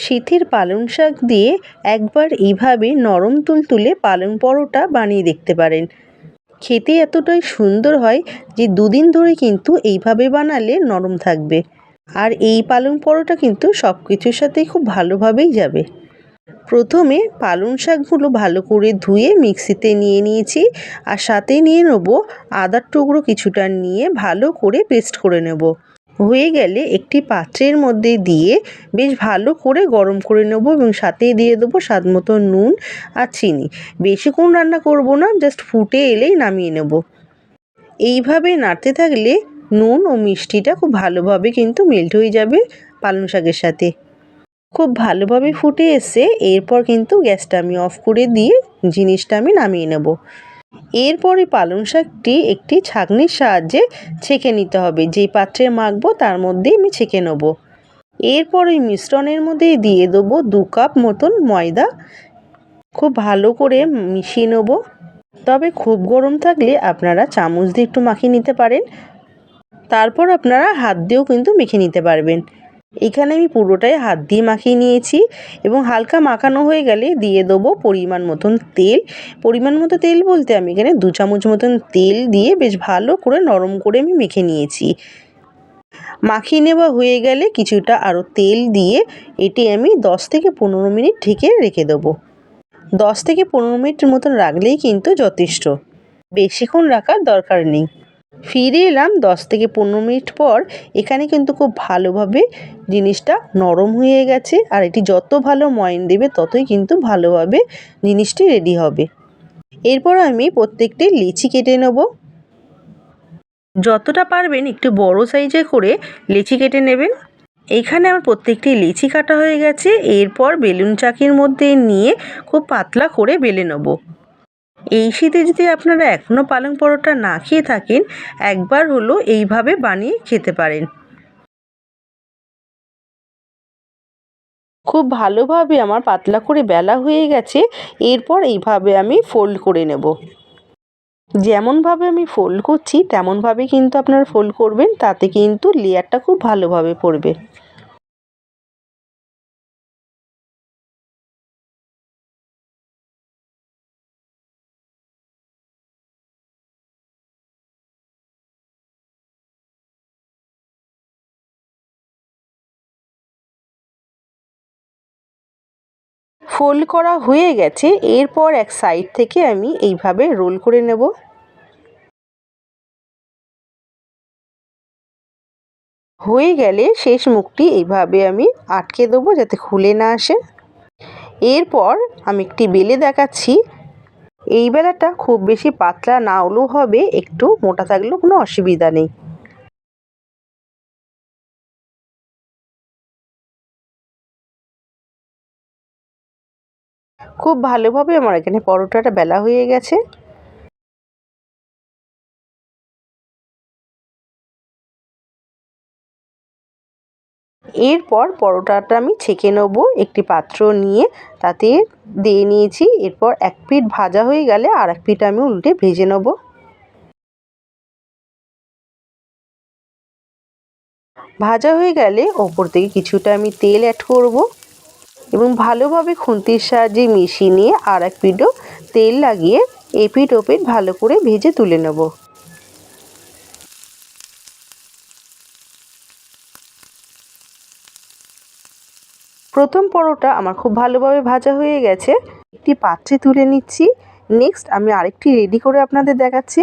শীতের পালং শাক দিয়ে একবার এইভাবে নরম তুলতুলে পালং পরোটা বানিয়ে দেখতে পারেন। খেতে এতটাই সুন্দর হয় যে দুদিন ধরে কিন্তু এইভাবে বানালে নরম থাকবে। আর এই পালং পরোটা কিন্তু সব কিছুর সাথেই খুব ভালোভাবেই যাবে। প্রথমে পালং শাকগুলো ভালো করে ধুয়ে মিক্সিতে নিয়ে নিয়েছি, আর সাথে নিয়ে নেব আদার টুকরো কিছুটা নিয়ে ভালো করে পেস্ট করে নেব। হয়ে গেলে একটি পাত্রের মধ্যে দিয়ে বেশ ভালো করে গরম করে নেব এবং সাথে দিয়ে দেবো স্বাদ মতো নুন আর চিনি। বেশিক্ষণ রান্না করব না, জাস্ট ফুটে এলেই নামিয়ে নেব। এইভাবে নাড়তে থাকলে নুন ও মিষ্টিটা খুব ভালোভাবে কিন্তু মেল্ট হয়ে যাবে পালং শাকের সাথে। খুব ভালোভাবে ফুটে এসে এরপর কিন্তু গ্যাসটা আমি অফ করে দিয়ে জিনিসটা আমি নামিয়ে নেব। এরপরে পালং শাকটি একটি ছাঁকনির সাহায্যে ছেঁকে নিতে হবে। যেই পাত্রে মাখবো তার মধ্যেই আমি ছেঁকে নেব। এরপর এই মিশ্রণের মধ্যে দিয়ে দেবো 2 কাপ মতন ময়দা। খুব ভালো করে মিশিয়ে নেব। তবে খুব গরম থাকলে আপনারা চামচ দিয়ে একটু মাখিয়ে নিতে পারেন, তারপর আপনারা হাত দিয়েও কিন্তু মেখে নিতে পারবেন। এখানে আমি পুরোটাই হাত দিয়ে মাখিয়ে নিয়েছি এবং হালকা মাখানো হয়ে গেলে দিয়ে দেবো পরিমাণ মতন তেল। পরিমাণ মতো তেল বলতে আমি এখানে 2 চামচ মতন তেল দিয়ে বেশ ভালো করে নরম করে আমি মেখে নিয়েছি। মাখিয়ে নেওয়া হয়ে গেলে কিছুটা আরও তেল দিয়ে এটি আমি 10 থেকে 15 মিনিট ঢেকে রেখে দেবো। 10 থেকে 15 মিনিটের মতন রাখলেই কিন্তু যথেষ্ট, বেশিক্ষণ রাখার দরকার নেই। ফিরে এলাম 10 থেকে 15 মিনিট পর। এখানে কিন্তু খুব ভালোভাবে জিনিসটা নরম হয়ে গেছে, আর এটি যত ভালো ময়ান দেবে ততই কিন্তু ভালোভাবে জিনিসটি রেডি হবে। এরপর আমি প্রত্যেকটি লিচি কেটে নেব। যতটা পারবেন একটু বড় সাইজে করে লিচি কেটে নেবেন। এইখানে আমার প্রত্যেকটি লিচি কাটা হয়ে গেছে। এরপর বেলুন চাকির মধ্যে নিয়ে খুব পাতলা করে বেলে নেব। এই শীতে যদি আপনারা এখনও পালং পরোটা না খেয়ে থাকেন, একবার হলো এইভাবে বানিয়ে খেতে পারেন। খুব ভালোভাবে আমার পাতলা করে বেলা হয়ে গেছে। এরপর এইভাবে আমি ফোল্ড করে নেব। যেমনভাবে আমি ফোল্ড করছি তেমনভাবে কিন্তু আপনারা ফোল্ড করবেন, তাতে কিন্তু লেয়ারটা খুব ভালোভাবে পড়বে। ফোল্ড করা হয়ে গেছে। এরপর এক সাইড থেকে আমি এইভাবে রোল করে নেব। হয়ে গেলে শেষ মুখটি এইভাবে আমি আটকে দেবো যাতে খুলে না আসে। এরপর আমি একটি বেলে দেখাচ্ছি। এই বেলাটা খুব বেশি পাতলা না হলেও হবে, একটু মোটা থাকলেও কোনো অসুবিধা নেই। খুব ভালোভাবে আমার এখানে পরোটাটা বেলা হয়ে গেছে। এরপর পরোটাটা আমি ছেঁকে নেব একটি পাত্র নিয়ে, তাতে দিয়ে নিয়েছি। এরপর এক পিঠ ভাজা হয়ে গেলে আর এক পিঠ আমি উল্টে ভেজে নেব। ভাজা হয়ে গেলে ওপর থেকে কিছুটা আমি তেল অ্যাড করব এবং ভালোভাবে খুন্তির সাহায্যে মিশিয়ে নিয়ে আর এক পিঠও তেল লাগিয়ে এপিঠ ওপিঠ ভালো করে ভেজে তুলে নেব। প্রথম পরোটা আমার খুব ভালোভাবে ভাজা হয়ে গেছে। একটি পাত্রে তুলে নিচ্ছি। নেক্সট আমি আরেকটি রেডি করে আপনাদের দেখাচ্ছি।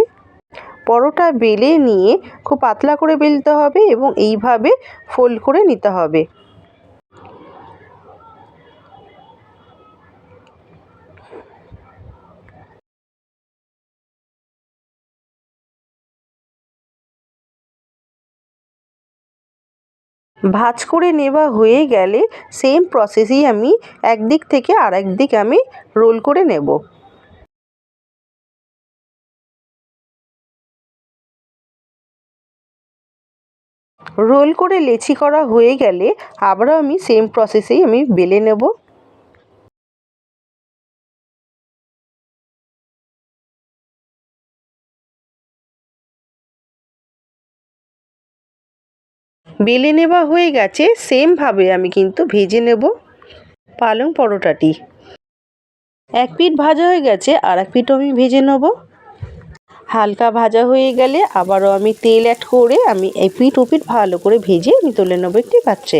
পরোটা বেলে নিয়ে খুব পাতলা করে বেলতে হবে এবং এইভাবে ফোল্ড করে নিতে হবে। ভাঁজ করে নেওয়া হয়ে গেলে সেম প্রসেসেই আমি একদিক থেকে আরেক দিক আমি রোল করে নেব। রোল করে লেচি করা হয়ে গেলে আবারও আমি সেম প্রসেসেই আমি বেলে নেব। বেলে নেওয়া হয়ে গেছে, সেমভাবে আমি কিন্তু ভেজে নেব। পালং পরোটাটি। এক পিঠ ভাজা হয়ে গেছে, আর এক পিঠও আমি ভেজে নেব। হালকা ভাজা হয়ে গেলে আবারও আমি তেল অ্যাড করে আমি এই পিঠ ও পিঠ ভালো করে ভেজে আমি তুলে নেবো একটি পাত্রে।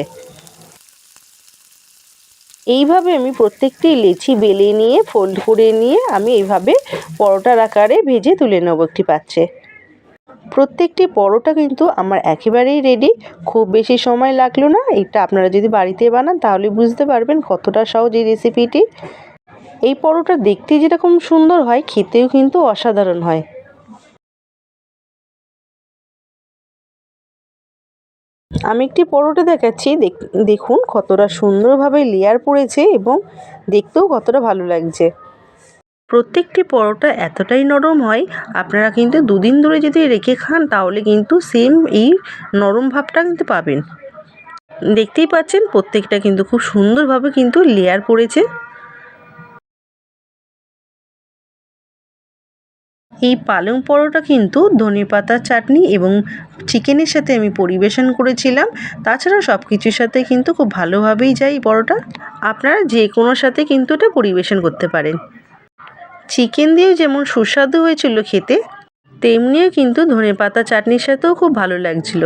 এইভাবে আমি প্রত্যেকটি লেচি বেলে নিয়ে ফোল্ড করে নিয়ে আমি এইভাবে পরোটার আকারে ভেজে তুলে নেবো একটি পাত্রে। প্রত্যেকটি পরোটা কিন্তু আমার একেবারেই রেডি, খুব বেশি সময় লাগলো না। এটা আপনারা যদি বাড়িতে বানান তাহলে বুঝতে পারবেন কতটা সহজ এই রেসিপিটি। এই পরোটা দেখতে যেরকম সুন্দর হয়, খেতেও কিন্তু অসাধারণ হয়। আমি একটি পরোটা দেখাচ্ছি, দেখুন কতটা সুন্দরভাবে লেয়ার পড়েছে এবং দেখতেও কতটা ভালো লাগছে। প্রত্যেকটি পরোটা এতটাই নরম হয়, আপনারা কিন্তু দুদিন ধরে যদি রেখে খান তাহলে কিন্তু সেম এই নরম ভাবটা কিন্তু পাবেন। দেখতেই পাচ্ছেন প্রত্যেকটা কিন্তু খুব সুন্দরভাবে কিন্তু লেয়ার পড়েছে। এই পালং পরোটা কিন্তু ধনেপাতার চাটনি এবং চিকেনের সাথে আমি পরিবেশন করেছিলাম। তাছাড়া সব কিছুর সাথে কিন্তু খুব ভালোভাবেই যায় এই পরোটা। আপনারা যে কোনোর সাথে কিন্তু এটা পরিবেশন করতে পারেন। চিকেন দিয়েও যেমন সুস্বাদু হয়েছিল খেতে, তেমনিও কিন্তু ধনেপাতা চাটনির সাথেও খুব ভালো লাগছিল।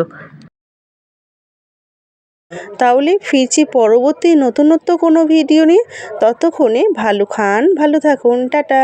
তাহলে ফিরছি পরবর্তী নতুনত্ব কোনো ভিডিও নিয়ে। ততক্ষণে ভালো খান, ভালো থাকুন, টাটা।